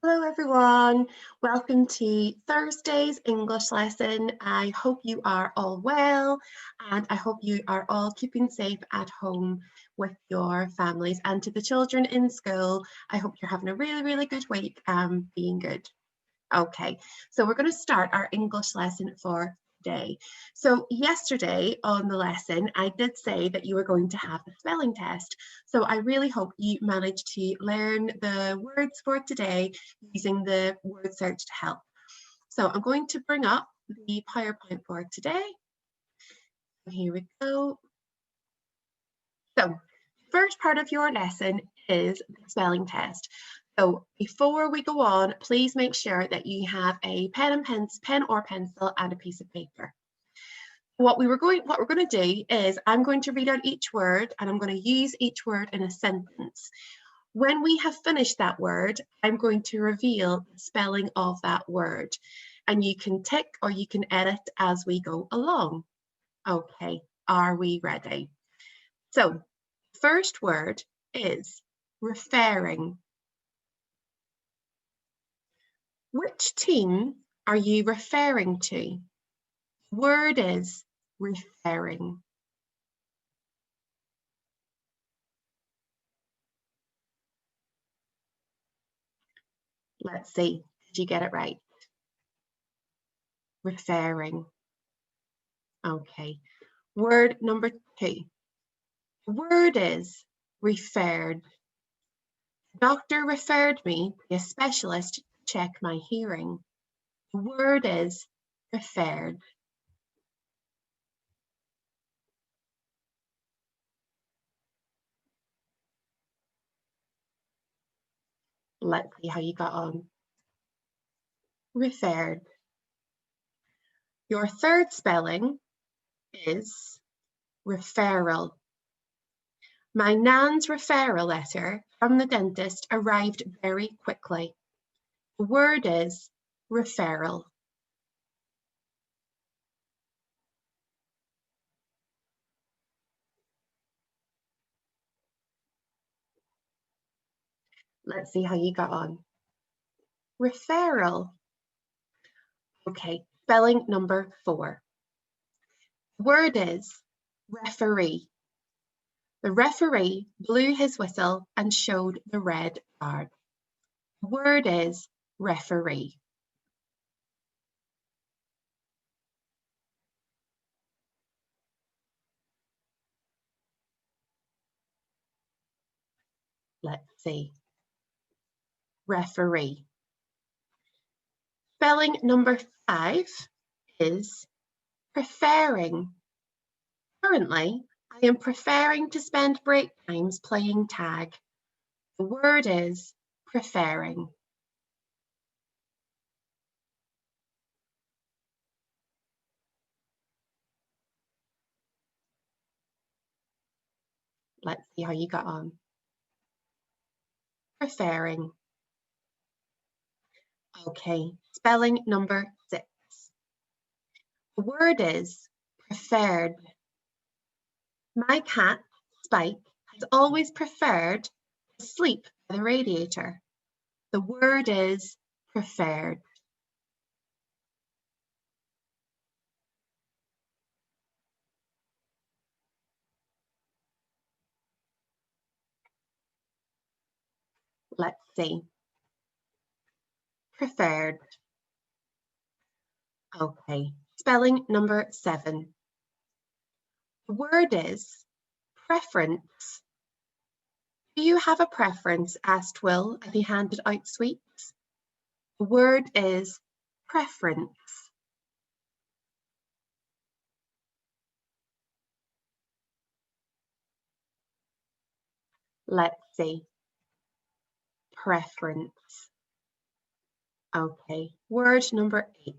Hello everyone, welcome to Thursday's English lesson. I hope you are all well and I hope you are all keeping safe at home with your families, and to the children in school, I hope you're having a really good week and being good. Okay, so we're going to start our English lesson for today. So yesterday on the lesson, I did say that you were going to have a spelling test. So I really hope you managed to learn the words for today using the word search to help. So I'm going to bring up the PowerPoint for today. Here we go. So first part of your lesson is the spelling test. So before we go on, please make sure that you have a pen or pencil and a piece of paper. What we're going to do is I'm going to read out each word and I'm going to use each word in a sentence. When we have finished that word, I'm going to reveal the spelling of that word, and you can tick or you can edit as we go along. Okay, are we ready? So first word is referring. Which team are you referring to? Word is referring. Let's see, did you get it right? Referring. Okay. Word number 2. Word is referred. Doctor referred me to a specialist to check my hearing. Word is referred. Let's see how you got on. Referred. Your third spelling is referral. My nan's referral letter from the dentist arrived very quickly. The word is referral. Let's see how you got on. Referral. Okay, spelling number 4. Word is referee. The referee blew his whistle and showed the red card. The word is referee. Let's see. Referee. Spelling number 5 is preferring. Currently, I am preferring to spend break times playing tag. The word is preferring. Let's see how you got on. Preferring. Okay, spelling number 6. The word is preferred. My cat, Spike, has always preferred to sleep by the radiator. The word is preferred. Let's see. Preferred. Okay, spelling number 7. The word is preference. Do you have a preference? Asked Will as he handed out sweets. The word is preference. Let's see. Preference. Okay, word number 8.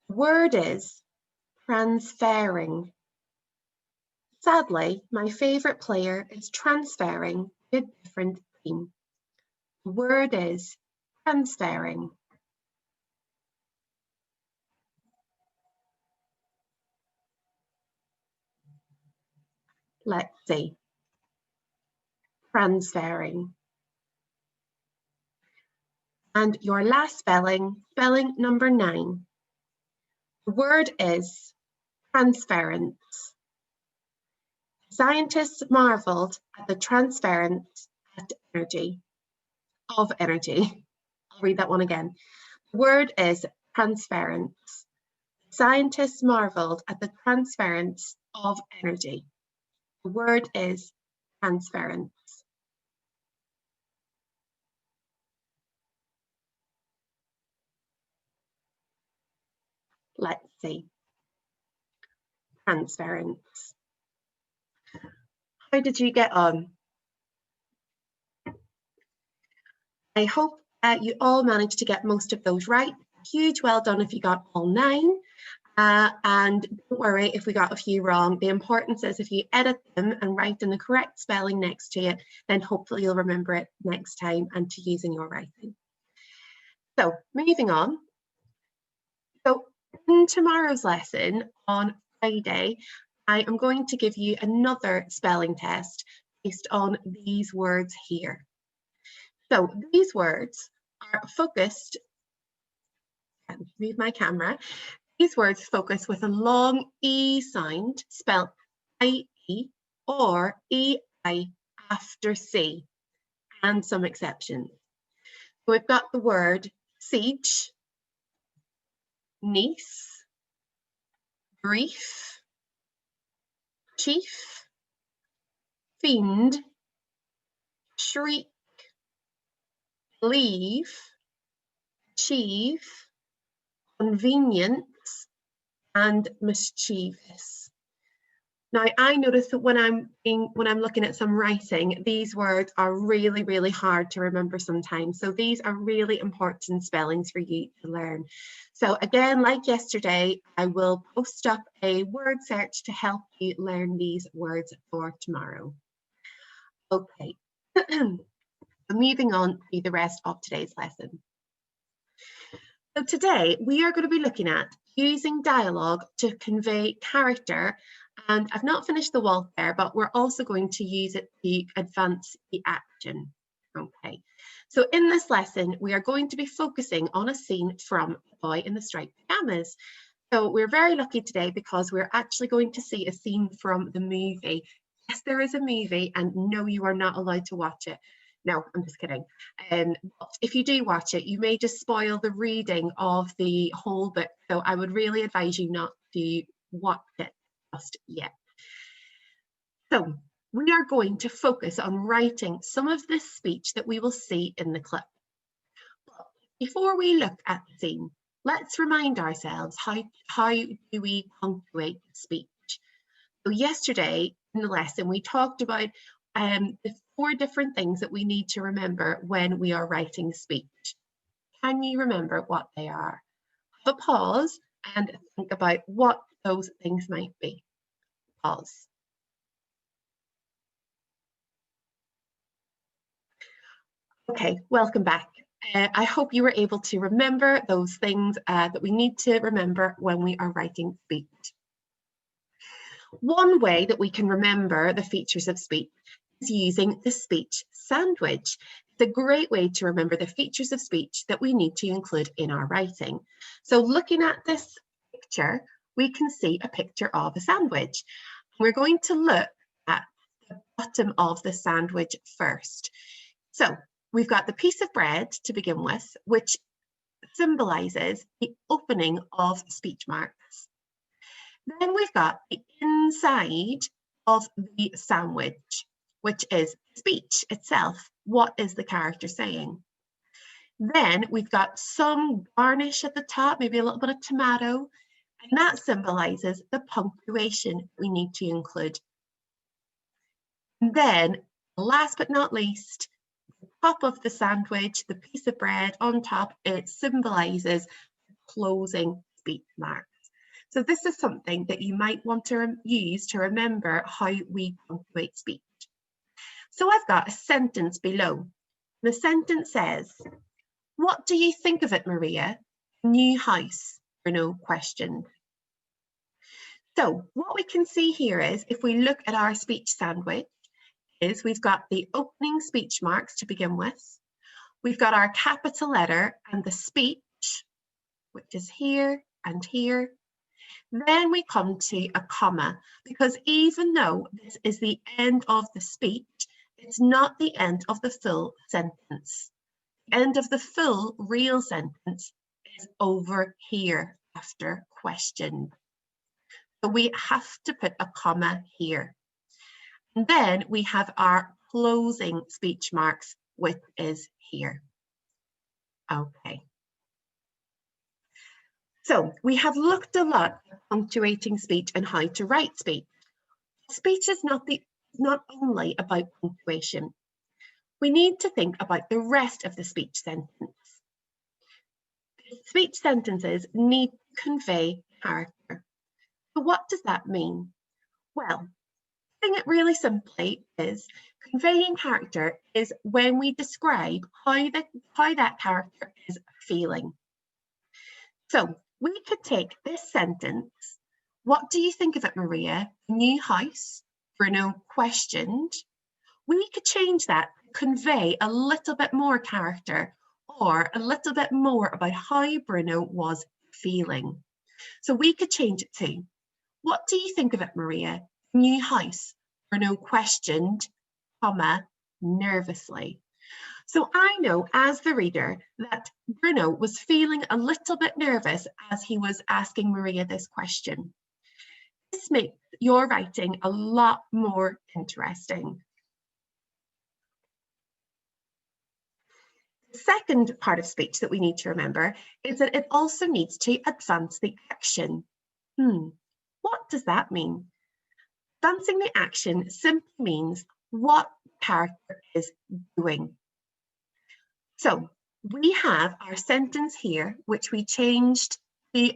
Word is transferring. Sadly, my favourite player is transferring to a different team. The word is transferring. Let's see. transferring. And your last spelling, spelling number 9. The word is transference. Scientists marveled at the transference of energy. I'll read that one again. The word is transference. Scientists marveled at the transference of energy. The word is transference. Let's see. Transference. How did you get on? I hope you all managed to get most of those right. Huge well done if you got all 9. And don't worry if we got a few wrong. The importance is if you edit them and write in the correct spelling next to it, then hopefully you'll remember it next time and to use in your writing. So moving on. So in tomorrow's lesson on Friday, I am going to give you another spelling test based on these words here. So these words are focused, move my camera, these words focus with a long E sound spelled I-E or E-I after C, and some exceptions. So we've got the word siege, niece, brief, chief, fiend, shriek, leave, achieve, convenience, and mischievous. Now, I notice that when I'm looking at some writing, these words are really, really hard to remember sometimes. So these are really important spellings for you to learn. So again, like yesterday, I will post up a word search to help you learn these words for tomorrow. Okay, moving on to the rest of today's lesson. So today we are going to be looking at using dialogue to convey character, and I've not finished the wall there, but we're also going to use it to advance the action. Okay, so in this lesson we are going to be focusing on a scene from The Boy in the Striped Pajamas. So we're very lucky today because we're actually going to see a scene from the movie. Yes, there is a movie, and no, you are not allowed to watch it. No, I'm just kidding. But if you do watch it, you may just spoil the reading of the whole book. So I would really advise you not to watch it just yet. So we are going to focus on writing some of this speech that we will see in the clip. But before we look at the scene, let's remind ourselves how do we punctuate speech. So yesterday in the lesson, we talked about the 4 different things that we need to remember when we are writing speech. Can you remember what they are? Have a pause and think about what those things might be. Pause. Okay, welcome back. I hope you were able to remember those things that we need to remember when we are writing speech. One way that we can remember the features of speech is using the speech sandwich. It's a great way to remember the features of speech that we need to include in our writing. So looking at this picture, we can see a picture of a sandwich. We're going to look at the bottom of the sandwich first. So we've got the piece of bread to begin with, which symbolizes the opening of speech marks. Then we've got the inside of the sandwich, which is speech itself. What is the character saying? Then we've got some garnish at the top, maybe a little bit of tomato, and that symbolizes the punctuation we need to include. And then, last but not least, the top of the sandwich, the piece of bread on top, it symbolizes closing speech marks. So this is something that you might want to use to remember how we punctuate speech. So I've got a sentence below. The sentence says, "What do you think of it, Maria? New house?" Bruno questioned. So what we can see here is, if we look at our speech sandwich, is we've got the opening speech marks to begin with. We've got our capital letter and the speech, which is here and here. Then we come to a comma, because even though this is the end of the speech, it's not the end of the full sentence. The end of the full real sentence is over here after question. So we have to put a comma here. And then we have our closing speech marks, which is here. Okay. So we have looked a lot at punctuating speech and how to write speech. Speech is not only about punctuation. We need to think about the rest of the speech sentence. Speech sentences need to convey character. So what does that mean? Well, putting it really simply is conveying character is when we describe how that character is feeling. So we could take this sentence. What do you think of it, Maria? New house? Bruno questioned. We could change that to convey a little bit more character or a little bit more about how Bruno was feeling. So we could change it to, what do you think of it, Maria? New house? Bruno questioned, comma, nervously. So I know as the reader that Bruno was feeling a little bit nervous as he was asking Maria this question. This makes your writing a lot more interesting. The second part of speech that we need to remember is that it also needs to advance the action. What does that mean? Advancing the action simply means what the character is doing. So we have our sentence here, which we changed to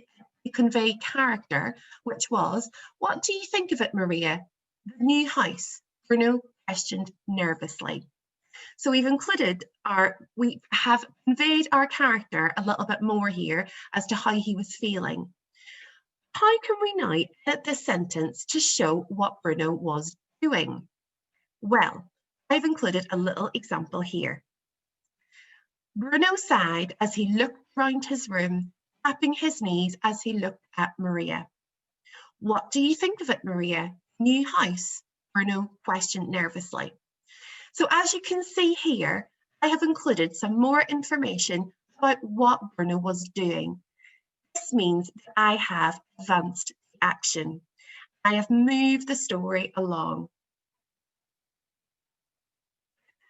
convey character, which was, what do you think of it, Maria? The new house? Bruno questioned nervously. So we have conveyed our character a little bit more here as to how he was feeling. How can we now edit this sentence to show what Bruno was doing? Well, I've included a little example here. Bruno sighed as he looked round his room, tapping his knees as he looked at Maria. What do you think of it, Maria? New house? Bruno questioned nervously. So as you can see here, I have included some more information about what Bruno was doing. This means that I have advanced the action. I have moved the story along.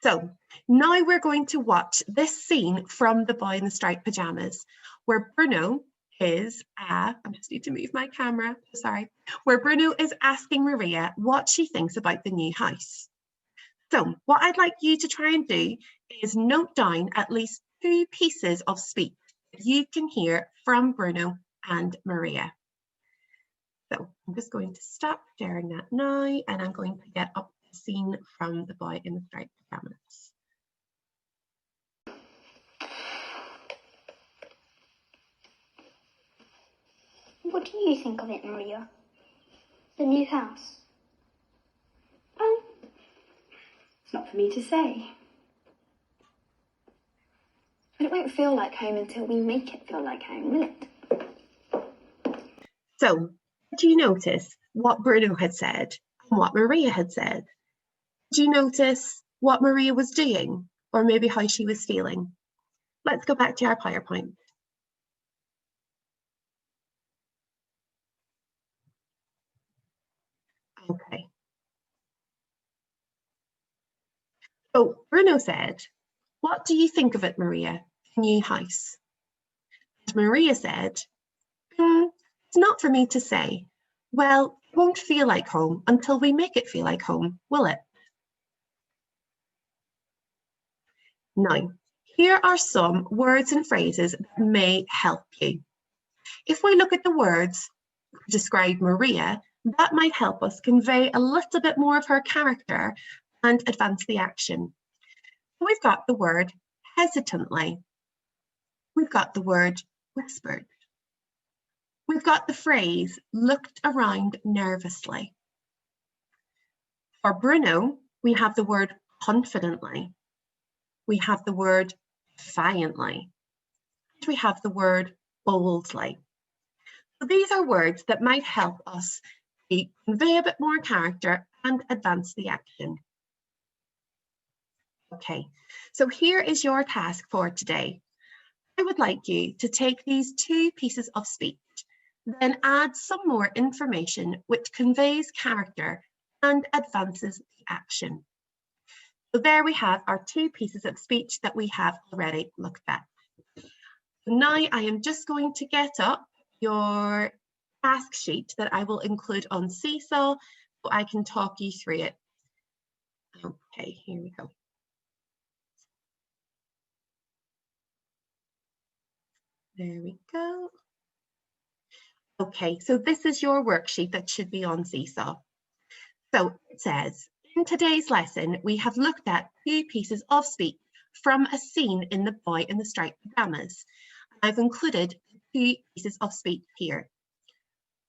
So now we're going to watch this scene from The Boy in the Striped Pajamas, where Bruno is, I just need to move my camera, sorry, where Bruno is asking Maria what she thinks about the new house. So what I'd like you to try and do is note down at least 2 pieces of speech that you can hear from Bruno and Maria. So I'm just going to stop sharing that now, and I'm going to get up the scene from The Boy in the Striped Pajamas. What do you think of it, Maria? The new house? Oh, it's not for me to say. But it won't feel like home until we make it feel like home, will it? So, did you notice what Bruno had said and what Maria had said? Did you notice what Maria was doing, or maybe how she was feeling? Let's go back to our PowerPoint. Okay. So Bruno said, what do you think of it, Maria? New house? And Maria said, it's not for me to say. Well, it won't feel like home until we make it feel like home, will it? Now, here are some words and phrases that may help you. If we look at the words to describe Maria, that might help us convey a little bit more of her character and advance the action. We've got the word hesitantly. We've got the word whispered. We've got the phrase looked around nervously. For Bruno, We have the word confidently. We have the word defiantly. And we have the word boldly. So these are words that might help us to convey a bit more character and advance the action. Okay, so here is your task for today. I would like you to take these two pieces of speech, then add some more information which conveys character and advances the action. So there we have our two pieces of speech that we have already looked at. Now I am just going to get up your task sheet that I will include on Seesaw so I can talk you through it. Okay, here we go. There we go. Okay, so this is your worksheet that should be on Seesaw. So it says, in today's lesson, we have looked at two pieces of speech from a scene in The Boy in the Striped Pajamas. I've included two pieces of speech here.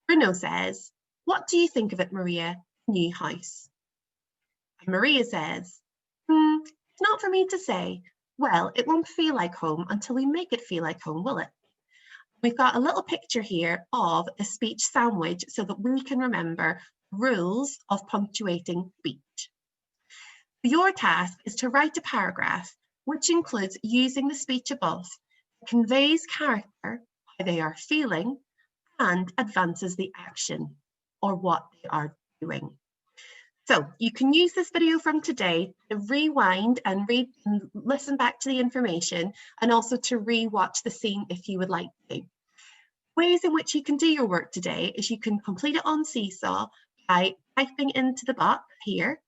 Bruno says, "What do you think of it, Maria? New house." And Maria says, "It's not for me to say. Well, it won't feel like home until we make it feel like home, will it?" We've got a little picture here of a speech sandwich so that we can remember rules of punctuating speech. Your task is to write a paragraph which includes using the speech above, conveys character, how they are feeling, and advances the action or what they are doing. So you can use this video from today to rewind and read and listen back to the information, and also to re-watch the scene if you would like to. Ways in which you can do your work today is you can complete it on Seesaw by typing into the box here,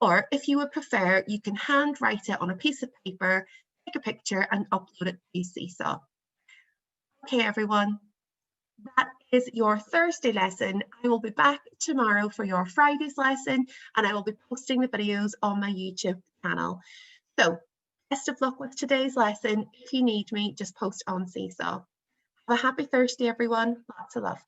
or if you would prefer, you can hand write it on a piece of paper, take a picture and upload it to Seesaw. Okay, everyone. That is your Thursday lesson. I will be back tomorrow for your Friday's lesson, and I will be posting the videos on my YouTube channel. So best of luck with today's lesson. If you need me, just post on Seesaw. Have a happy Thursday, everyone. Lots of love.